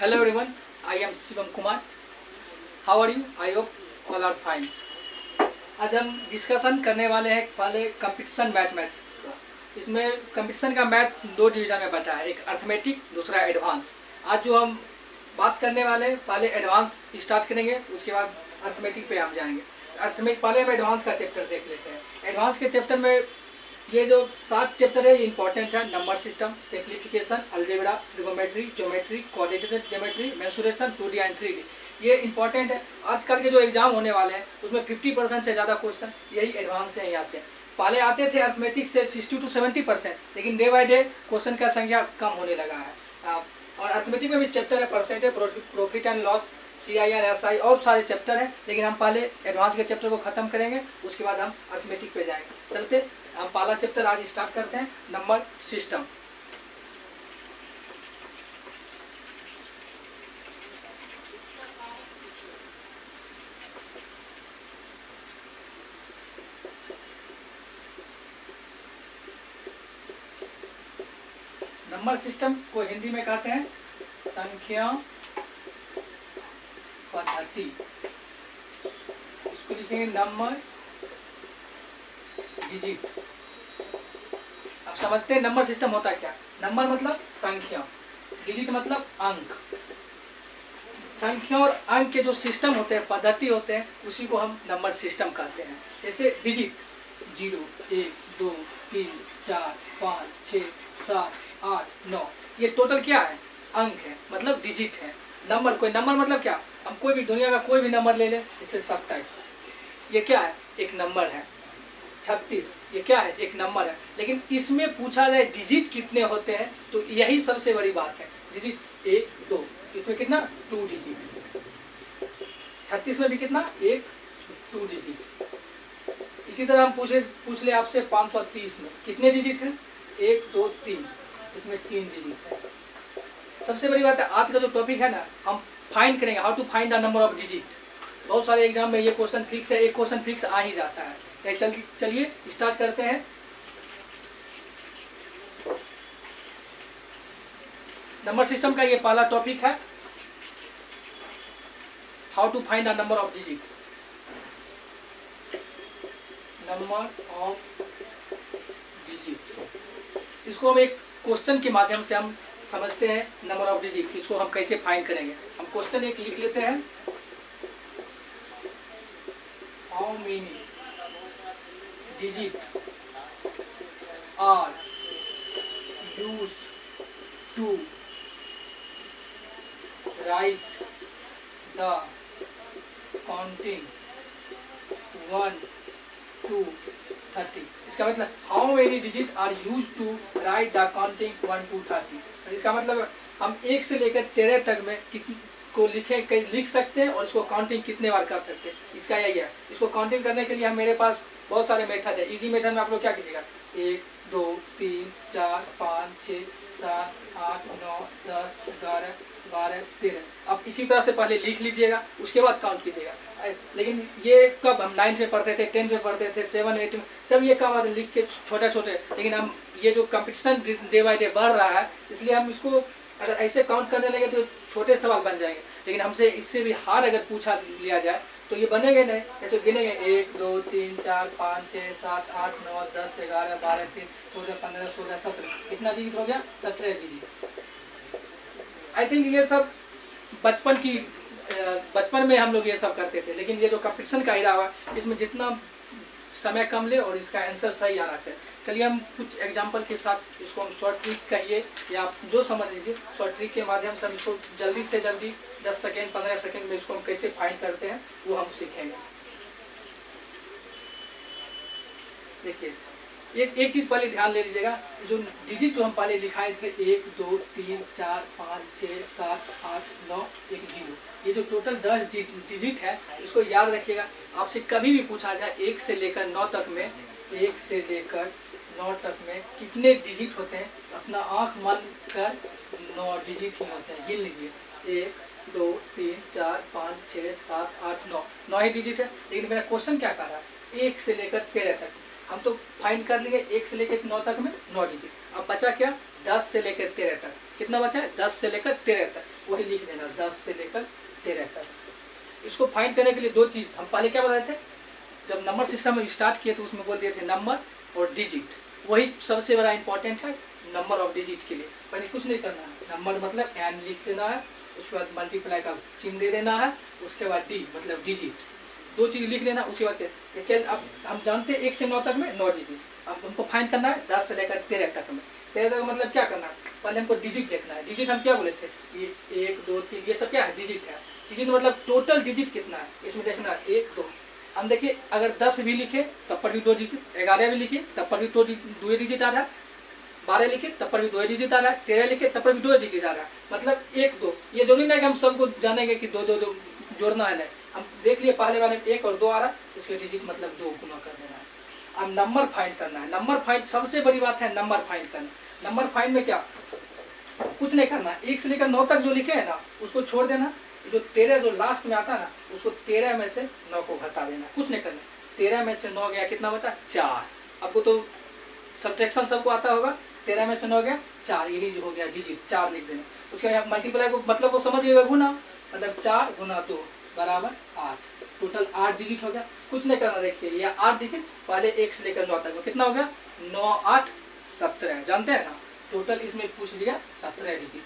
Hello everyone, I am Shivam Kumar. How are you? I hope all are fine. आज हम discussion करने वाले हैं पहले कंपटीशन मैथ। इसमें कंपटीशन का मैथ दो डिवीजन में बटा है, एक अर्थमेटिक, दूसरा एडवांस। आज जो हम बात करने वाले हैं पहले एडवांस स्टार्ट करेंगे, उसके बाद अर्थमेटिक पे हम जाएंगे। अर्थमेटिक पहले हम एडवांस का चैप्टर देख लेते हैं। एडवांस के चैप्टर में ये जो 7 चैप्टर है ये इंपॉर्टेंट है। Number system, simplification, algebra, trigonometry, geometry, coordinated geometry, mensuration, 2D and 3D, ये इंपॉर्टेंट है। आजकल के जो एग्जाम होने वाले हैं उसमें 50% से ज़्यादा क्वेश्चन यही एडवांस से ही आते हैं। पहले आते थे अर्थमेटिक से 60 to 70%, लेकिन डे बाय डे क्वेश्चन का संख्या कम होने लगा है। और अर्थमेटिक में भी चैप्टर है, percentage, profit and loss, CIR, SI और सारे चैप्टर हैं, लेकिन हम पहले एडवांस के चैप्टर को खत्म करेंगे, उसके बाद हम अर्थमेटिक पे जाएंगे। चलते हम पहला चैप्टर आज स्टार्ट करते हैं, नंबर सिस्टम। नंबर सिस्टम को हिंदी में कहते हैं संख्या पद्धति। इसको लिखेंगे नंबर डिजिट। अब समझते हैं नंबर सिस्टम होता है क्या। नंबर मतलब संख्या, डिजिट मतलब अंक। संख्या और अंक के जो सिस्टम होते हैं, पद्धति होते हैं, उसी को हम नंबर सिस्टम कहते हैं। जैसे डिजिट 0, 1, 2, 3, 4, 5, 6, 7, 8, 9, ये टोटल क्या है? अंक है, मतलब डिजिट है। नंबर, कोई नंबर मतलब क्या, हम कोई भी दुनिया का कोई भी नंबर ले लें, इससे सब टाइप, ये क्या है? एक नंबर है। 36, ये क्या है? एक नंबर है। लेकिन इसमें पूछा जाए डिजिट कितने होते हैं, तो यही सबसे बड़ी बात है। डिजिट 1, 2, इसमें कितना? 2 डिजिट। 36 में भी कितना? 1, 2 डिजिट। इसी तरह हम पूछ ले आपसे 530 में कितने डिजिट हैं? 1, 2, 3, इसमें 3 डिजिट है। सबसे बड़ी बात है, आज का जो टॉपिक है ना, हम फाइंड करेंगे how to find the number of digit. बहुत सारे एग्जाम में ये क्वेश्चन फिक्स है, एक क्वेश्चन फिक्स आ ही जाता है। चलिए स्टार्ट करते हैं। नंबर सिस्टम का ये पहला टॉपिक है, how to find the number of digit. Number of digit, इसको हम एक क्वेश्चन के माध्यम से हम समझते हैं। नंबर ऑफ डिजिट, इसको हम कैसे फाइंड करेंगे। हम क्वेश्चन एक लिख लेते हैं, how many digit are used to write the counting 1 to 30। इसका मतलब how many digit are used to write the counting 1 to 30। इसका मतलब हम 1 से लेकर 13 तक में कितनी को लिख सकते हैं और इसको काउंटिंग कितने बार कर सकते हैं, इसका यही है। इसको काउंटिंग करने के लिए हम मेरे पास बहुत सारे मेथड है। इजी मेथड में आप लोग क्या कीजिएगा, 1, 2, 3, 4, 5, 6, 7, 8, 9, 10, 11, 12, 13। अब इसी तरह से पहले लिख लीजिएगा, उसके बाद काउंट कीजिएगा। लेकिन ये कब हम 9th में पढ़ते थे, 10th में पढ़ते थे, 7, 8 में, तब ये कब लिख के छोटे छोटे। लेकिन हम ये जो कंपटीशन डे बाई डे बढ़ रहा है, इसलिए हम इसको अगर ऐसे काउंट करने लगे तो छोटे सवाल बन जाएंगे। लेकिन हमसे इससे भी हार्ड अगर पूछा लिया जाए तो ये बनेंगे नहीं। ऐसे गिनेंगे 1, 2, 3, 4, 5, 6, 7, 8, 9, 10, 11, 12, 13, 14, 15, 16, 17, कितना डिजिट हो गया? 17 डिजिट। आई थिंक ये सब बचपन में हम लोग ये सब करते थे। लेकिन ये जो कंपटीशन का इरा हुआ, इसमें जितना समय कम ले और इसका आंसर सही आना चाहिए। चलिए हम कुछ एग्जाम्पल के साथ इसको हम शॉर्ट ट्रिक कहिए या आप जो समझ लीजिए, शॉर्ट ट्रिक के माध्यम से हम इसको जल्दी से जल्दी 10 सेकेंड 15 सेकेंड में इसको हम कैसे फाइंड करते हैं वो हम सीखेंगे। देखिए एक चीज़ पहले ध्यान ले लीजिएगा, जो डिजिट जो हम पहले लिखाए थे 1, 2, 3, 4, 5, 6, 7, 8, 9, 1, 0, ये जो टोटल 10 डिजिट है, इसको याद रखिएगा। आपसे कभी भी पूछा जाए 1 से लेकर 9 तक में, 1 से लेकर 9 तक में कितने डिजिट होते हैं, अपना आँख मन कर 9 डिजिट ही होते हैं। गिन लीजिए 1, 2, 3, 4, 5, 6, 7, 8, 9, 9 ही डिजिट है। लेकिन मेरा क्वेश्चन क्या कह रहा है, 1 से लेकर 13 तक। हम तो फाइंड कर लिए 1 से लेकर 9 तक में 9 डिजिट। अब बचा क्या 10 से लेकर 13 तक। कितना बचा है 10 से लेकर 13 तक, वही लिख देना 10 से लेकर 13 तक। इसको फाइंड करने के लिए दो चीज़ हम पहले क्या बताए थे, जब नंबर सिस्टम में स्टार्ट किए तो उसमें बोल दिए थे नंबर और डिजिट, वही सबसे बड़ा इंपॉर्टेंट है नंबर ऑफ डिजिट के लिए। पहले कुछ नहीं करना है, नंबर मतलब एन लिख देना है, उसके बाद मल्टीप्लाई का चिन्ह दे देना है, उसके बाद डी मतलब डिजिट, दो चीज़ लिख लेना। उसके बाद क्या अब हम जानते हैं 1 से 9 तक में 9 डिजिट। अब हमको फाइंड करना है 10 से लेकर 13 तक में। 13 तक मतलब क्या करना है, पहले हमको डिजिट देखना है। डिजिट हम क्या बोले थे, ये 1 2 3 ये सब क्या है डिजिट है। डिजिट मतलब टोटल डिजिट कितना है, इसमें देखना है 1 2। हम देखिए अगर 10 भी लिखे तब पर भी 2 डिजिट, 11 भी लिखे तब पर भी 2 डिजिट आ रहा है, 12 लिखे तब पर भी 2 डिजिट आ रहा है, 13 लिखे तब पर भी 2 डिजिट आ रहा है, मतलब 1 2। ये जरूरी नहीं कि हम सबको जानेंगे कि 2 2 जोड़ना है, नहीं। हम देख लिए पहले वाले में 1 और 2 आ रहा है, इसके डिजिट मतलब 2 गुना कर देना है। अब नंबर फाइंड करना है। नंबर फाइंड सबसे बड़ी बात है, नंबर फाइंड करना। नंबर फाइंड में क्या कुछ नहीं करना, 1 से लेकर 9 तक जो लिखे है ना उसको छोड़ देना, जो 13 जो लास्ट में आता है ना उसको 13 में से 9 को घटा देना, कुछ नहीं करना। 13 में से 9 गया, कितना बचा 4। आपको तो सब्ट्रैक्शन सबको आता होगा, 13 में से 9 गया 4, यही जो हो गया डिजिट 4 लिख देना। उसके बाद मल्टीप्लाई को मतलब वो समझ गए, गुना मतलब 4 गुना 2 बराबर 8, टोटल 8 डिजिट हो गया। कुछ नहीं करना, देखिए ये 8 डिजिट पहले 1 से लेकर 9 तक में कितना हो गया 9 8 17, जानते हैं ना। टोटल इसमें पूछ लिया 17 डिजिट।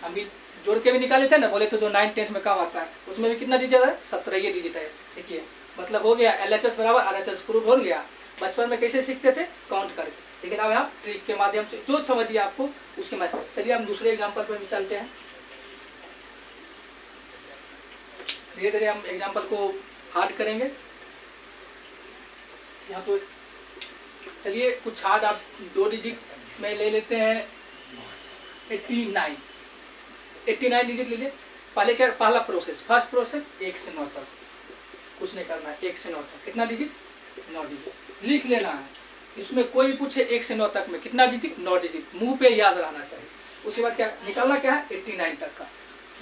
हम भी जोड़ के भी निकाले थे ना, बोले थे जो 9 10 में काम आता है उसमें भी कितना डिजिट है 17 ये डिजिट है। देखिए मतलब हो गया LHS बराबर RHS प्रूफ हो गया। बचपन में कैसे सीखते थे काउंट करके, लेकिन अब आप ट्रिक के माध्यम से जो समझिए आपको उसके माध्यम। चलिए हम दूसरे एग्जाम्पल पर भी चलते हैं। धीरे धीरे हम एग्जाम्पल को हार्ड करेंगे। यहाँ तो चलिए कुछ हार्ड आप 2 डिजिट में ले लेते हैं। 89 डिजिट ले लिए। पहले क्या पहला प्रोसेस, फर्स्ट प्रोसेस 1 से 9 तक, कुछ नहीं करना है। 1 से 9 तक कितना डिजिट 9 डिजिट लिख लेना है। इसमें कोई पूछे 1 से 9 तक में कितना डिजिट 9 डिजिट, मुंह पे याद रहना चाहिए। उसके बाद क्या निकालना क्या है 89 तक का।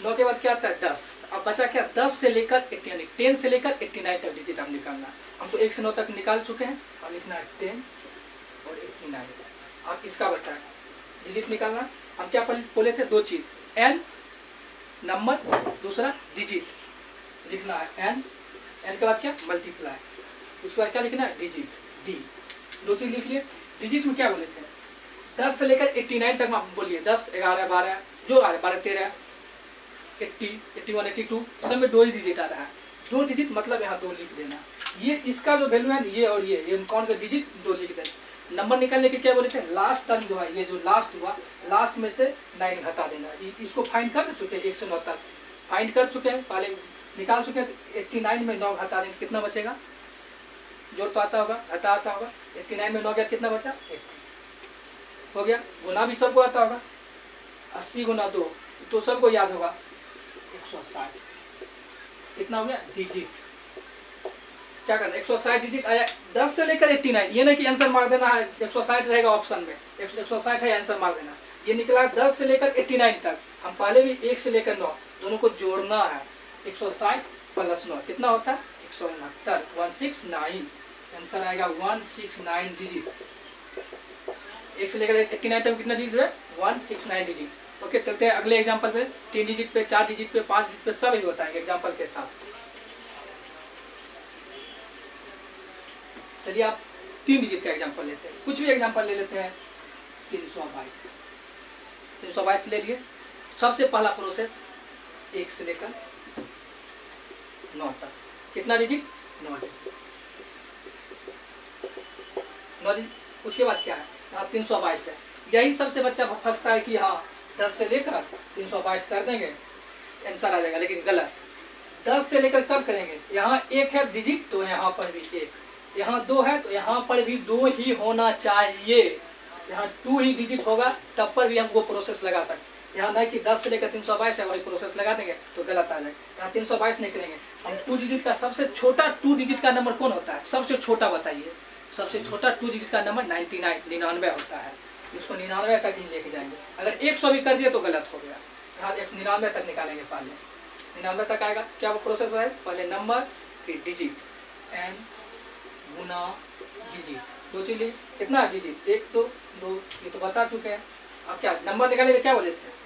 9 के बाद क्या आता है 10। अब बचा क्या 10 से लेकर 80 यानी 10 से लेकर 89 तक डिजिट हम निकालना। हम तो 1 से 9 तक निकाल चुके हैं, अब लिखना है 10 और 89। अब इसका बचा है डिजिट निकालना। हम क्या बोले थे दो चीज, एन नंबर, दूसरा डिजिट लिखना है। एन के बाद क्या मल्टीप्लाई, उसके बाद क्या लिखना है डिजिट डी। दो चीज लिख लिए। डिजिट में क्या बोले थे 10 से लेकर 89 तक आप बोलिए 10 11 12 जो आ रहा है 12 13 80 81 82 सब में 2 ही डिजिट आ रहा है। 2 डिजिट मतलब यहाँ 2 लिख देना। ये इसका जो वैल्यू है ये और ये कौन का डिजिट 2 लिख देना। नंबर निकालने के क्या बोले थे लास्ट टर्म जो है, ये जो लास्ट हुआ लास्ट में से 9 घटा देना। इसको फाइंड कर चुके हैं 1 से 9 तक फाइंड कर चुके हैं, पहले निकाल चुके हैं। 89 में 9 घटा देंगे कितना बचेगा, जोड़ तो आता होगा घटा आता होगा। 89 में 9 गया कितना बचा 80 हो गया। गुना भी सबको आता होगा, 80 गुना 2 तो सबको याद होगा 160। कितना हो गया डिजिट, क्या करना 160 डिजिट आया 10 से लेकर 89। ये नहीं कि आंसर मार देना है 160 रहेगा ऑप्शन में, 160 है आंसर मार देना। ये निकला 10 से लेकर 89 तक। हम पहले भी 1 से लेकर 9 दोनों को जोड़ना है। 160 प्लस 9 कितना होता है 169, 169 आंसर आएगा 169 डिजिट। 1 से लेकर 89 तक कितना डिजिट है 169 डिजिट। ओके चलते हैं अगले एग्जाम्पल पे। 3 डिजिट पे 4 डिजिट पे 5 डिजिट पे सब ही बताएंगे एग्जाम्पल के साथ। चलिए आप 3 डिजिट का एग्जांपल लेते हैं, कुछ भी एग्जांपल ले लेते हैं। 322 ले लिए। सबसे पहला प्रोसेस 1 से लेकर 9 तक कितना डिजिट 9 डिजिट। उसके बाद क्या है यहाँ 322 है। यही सबसे बच्चा फंसता है कि हाँ 10 से लेकर 322 कर देंगे आंसर आ जाएगा, लेकिन गलत। 10 से लेकर कब करेंगे, यहाँ 1 है डिजिट तो यहाँ पर भी 1, यहाँ 2 है तो यहाँ पर भी 2 ही होना चाहिए। यहाँ 2 ही डिजिट होगा तब पर भी हम वो प्रोसेस लगा सकते। यहाँ नहीं कि 10 से लेकर 322 है वही प्रोसेस लगा देंगे तो गलत आ जाएगा। यहाँ 322 नहीं करेंगे हम। 2 डिजिट का सबसे छोटा 2 डिजिट का नंबर कौन होता है, सबसे छोटा बताइए। सबसे छोटा 2 डिजिट का नंबर 99 होता है। इसको 99 तक ही लेके जाएंगे। अगर 100 भी कर दिए तो गलत हो गया। यहाँ 99 तक निकालेंगे। पहले 99 तक आएगा क्या वो प्रोसेस है, पहले नंबर फिर डिजिट एन गुना डिजिट, दो चीज लिए कितना डिजिट, 1 2 2, ये तो बता चुके हैं। अब क्या नंबर निकालेंगे, क्या बोले थे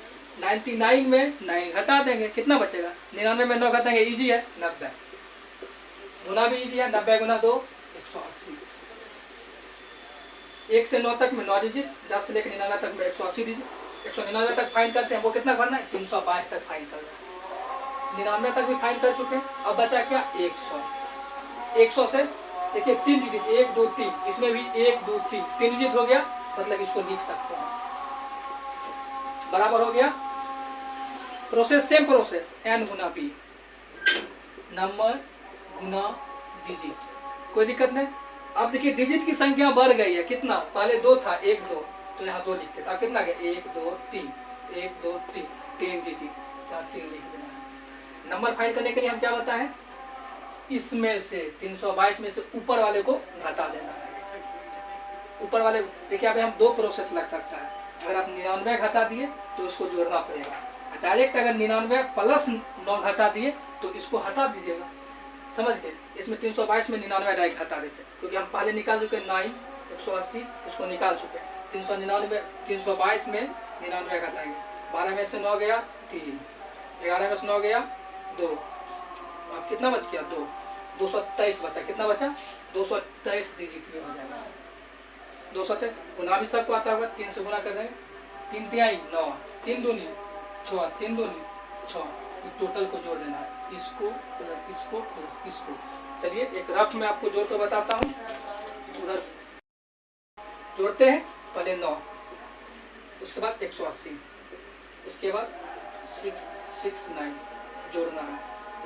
99 में 9 घटा देंगे, कितना बचेगा, 99 में 9 घटाएंगे, इजी है 90, गुना भी इजी है, 90 गुना 2 180। 1 से 9 तक में 9 डिजिट, 10 से लेकर 99 तक में 180 डिजिट, 199 तक फाइंड करते हैं, वो कितना करना है 322 तक फाइंड करना है, 99 तक भी फाइंड कर चुके हैं। अब बचा क्या 100, 100 से देखिए 3 डिजिट 1 2 3, इसमें भी 1 2 3 3 डिजिट हो गया, मतलब इसको लिख सकते हैं, बराबर हो गया। प्रोसेस सेम प्रोसेस, n गुना p, नंबर गुना डिजिट, कोई दिक्कत नहीं। अब देखिए डिजिट की संख्या बढ़ गई है, कितना, पहले 2 था 1 2, तो यहाँ 2 लिखते थे, अब कितना गया 1 2 3 1 2 3 3 डिजिट, यहाँ 3 लिख देना है। नंबर फाइंड करने के लिए हम क्या बताएं, इसमें से 322 में से ऊपर वाले को घटा देना है, ऊपर वाले देखिए अब हम 2 प्रोसेस लग सकता है, अगर आप 99 घटा दिए तो इसको जोड़ना पड़ेगा, डायरेक्ट अगर 99 प्लस 9 घटा दिए तो इसको हटा दीजिएगा, समझ गए। इसमें 322 में 99 डायरेक्ट हटा देते, क्योंकि हम पहले निकाल चुके 9 180, इसको निकाल चुके 322 में 99 घटाएंगे, 12 में से 9 गया 3, 11 में से 9 गया 2, अब कितना बच गया 2, 223 बचा, कितना बचा 223 डिजिट में हो जाएगा, 223 गुना भी सबको आता होगा, 3 से गुना कर देंगे, 3 तिहाई 9, 3 दूनी 6, 3 दूनी 6, टोटल को जोड़ देना है, इसको प्लस इसको प्लस इसको। चलिए एक रफ में आपको जोड़ कर बताता हूँ, उधर जोड़ते हैं, पहले 9, उसके बाद 180, उसके बाद 669 जोड़ना है,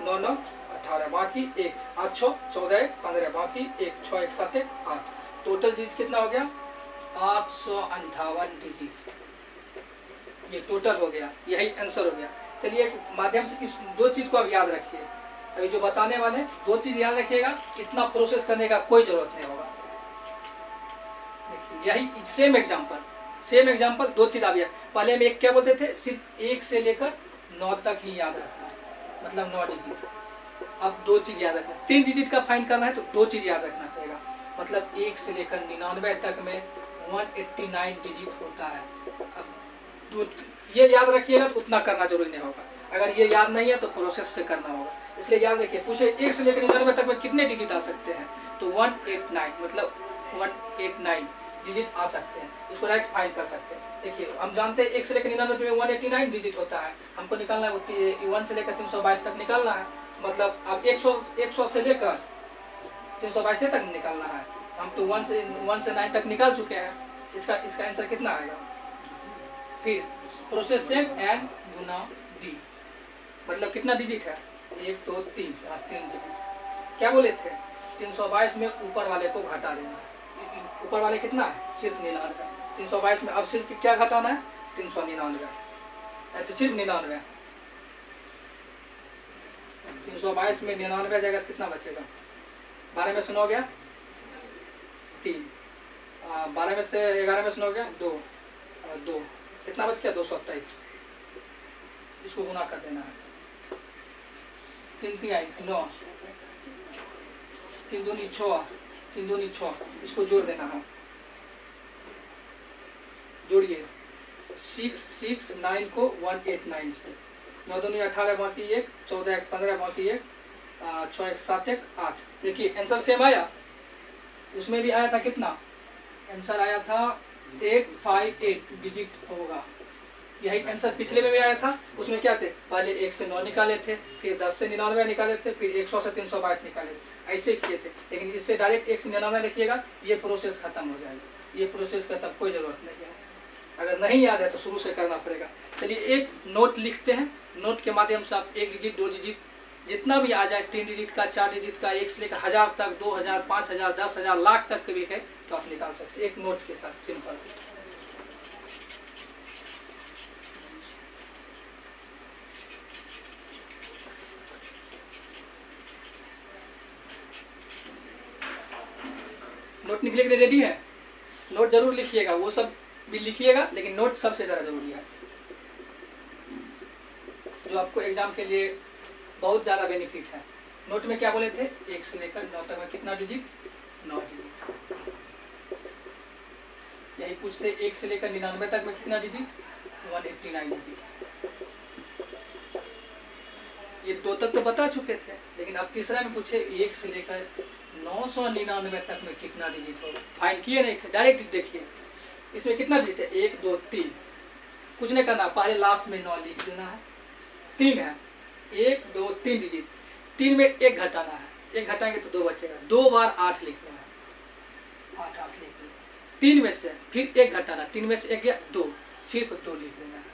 9 9 18, बाकी 1 8 6 14 15, बाकी 1 6 1 7 8, टोटल डिजिट कितना हो गया 858 डिजिट, ये टोटल हो गया, यही आंसर हो गया। चलिए एक माध्यम से इस 2 चीज को आप याद रखिए, अभी जो बताने वाले 2 चीज याद रखिएगा, इतना प्रोसेस करने का कोई जरूरत नहीं होगा। देखिए यही सेम एग्जांपल 2 चीज आ गया, पहले हम एक क्या बोलते थे, सिर्फ 1 से लेकर 9 तक ही याद रखना, मतलब 9 डिजिट, अब 2 चीज याद रखना, 3 डिजिट का फाइंड करना है तो 2 चीज याद रखना पड़ेगा, मतलब 1 से लेकर 99 तक में 189 डिजिट होता है। अब तो ये याद रखिएगा तो उतना करना जरूरी नहीं होगा, अगर ये याद नहीं है तो प्रोसेस से करना होगा, इसलिए याद रखिए। पूछे 1 से लेकर 99 तक में कितने डिजिट आ सकते हैं, तो 189, मतलब 189 डिजिट आ सकते हैं, इसको डायरेक्ट फाइंड कर सकते हैं। देखिए हम जानते हैं 1 से लेकर 99 में 189 डिजिट होता है, हमको निकालना है 1 से लेकर 322 तक निकालना है, मतलब अब 100 से लेकर 322 तक निकालना है, हम तो 1 से 9 तक निकाल चुके हैं, इसका आंसर कितना आएगा। फिर प्रोसेस सेम n गुना d, मतलब कितना डिजिट है 1 2 3 3 डिजिट, क्या बोले थे 322 में ऊपर वाले को घटा देना, ऊपर वाले कितना है सिर्फ 99, 322 में अब सिर्फ क्या घटाना है 399, ऐसे सिर्फ 99, 322 में 99 जगह कितना बचेगा, 12 में से 9 गया 3, 12 में से 11 में से 9 गया 2, 2 कितना बच गया 223, इसको गुना कर देना है, 3 तिहाई 9, 3 दूनी 6, 3 दूनी 6, इसको जोड़ देना है, जोड़िए 669 को 189 से, 9 दूनी 18, बाकी 1 14 1 15, बाकी 1 6 1 7 1 8, देखिए आंसर सेम आया, उसमें भी आया था कितना, आंसर आया था 858 डिजिट होगा, यही आंसर पिछले में भी आया था, उसमें क्या थे पहले 1 से 9 निकाले थे, फिर 10 से 99 निकाले थे, फिर 100 से 322 निकाले थे, ऐसे किए थे, लेकिन इससे डायरेक्ट 1 से 99 लिखिएगा, ये प्रोसेस खत्म हो जाएगी, ये प्रोसेस का तब कोई जरूरत नहीं है, अगर नहीं याद है तो शुरू से करना पड़ेगा। चलिए एक नोट लिखते हैं, नोट के माध्यम से आप 1 डिजिट 2 डिजिट जितना भी आ जाए, 3 डिजिट का 4 डिजिट का 1 से लेकर 1000 तक 2000 5000 10,000 लाख तक के भी है तो आप निकाल सकते हैं, एक नोट के साथ सिंपल। नोट निकले के लिए रेडी है, नोट जरूर लिखिएगा, वो सब भी लिखिएगा लेकिन नोट सबसे ज़्यादा जरूरी है, जो आपको एग्जाम के लिए बहुत ज़्यादा बेनिफिट है। नोट में क्या बोले थे 1 से लेकर 9 तक में कितना डिजिट 9 डिजिट। यही पूछते 1 से लेकर 99 तक में कितना डिजिट, 189 डिजिट। ये 2 तक तो बता चुके थे, लेकिन अब तीसरा में पूछे 1 से लेकर 999 तक में कितना डिजिट होगा। फाइंड किए नहीं थे, डायरेक्ट देखिए इसमें कितना डिजिट है, 1 2 3, कुछ नहीं करना, पहले लास्ट में 9 लिख देना है। 3 है, 1 2 3 डिजिट, 3 में 1 घटाना है, 1 घटाएंगे तो 2 बचेगा, 2 बार 8 लिखना है, 8 8 लिख देना। 3 में से फिर 1 घटाना, 3 में से 1 गया 2, सिर्फ 2 लिख देना है।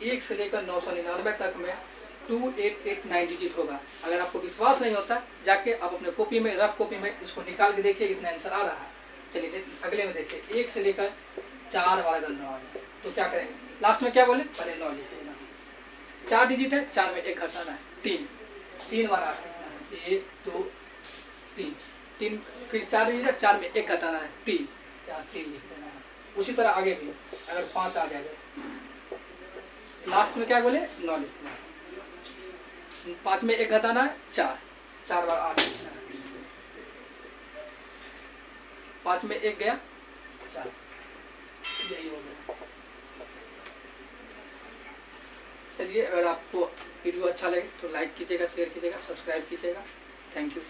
1 से लेकर 999 तक में 2889 डिजिट होगा। अगर आपको विश्वास नहीं होता, जाके आप अपने कॉपी में, रफ कॉपी में इसको निकाल के देखिए, इतना आंसर आ रहा है। चलिए अगले में देखिए, 1 से लेकर 4 बार अगर 9 आ जाए तो क्या करेंगे, लास्ट में क्या बोले, पहले 9 लिख देना। 4 डिजिट है, 4 में 1 घटाना है, 3 बार 8 लिखना है, 1 2 3, फिर 4 डिजिट है, 4 में 1 घटाना है, 3 लिख देना है। उसी तरह आगे भी अगर 5 आ जाएगा, लास्ट में क्या बोले, 9 लिखना है, 5 में 1 घटाना है, 4 बार 8 लिखना है, 5 में 1 गया 4, यही हो गया। चलिए, अगर आपको वीडियो अच्छा लगे तो लाइक कीजिएगा, शेयर कीजिएगा, सब्सक्राइब कीजिएगा। Thank you.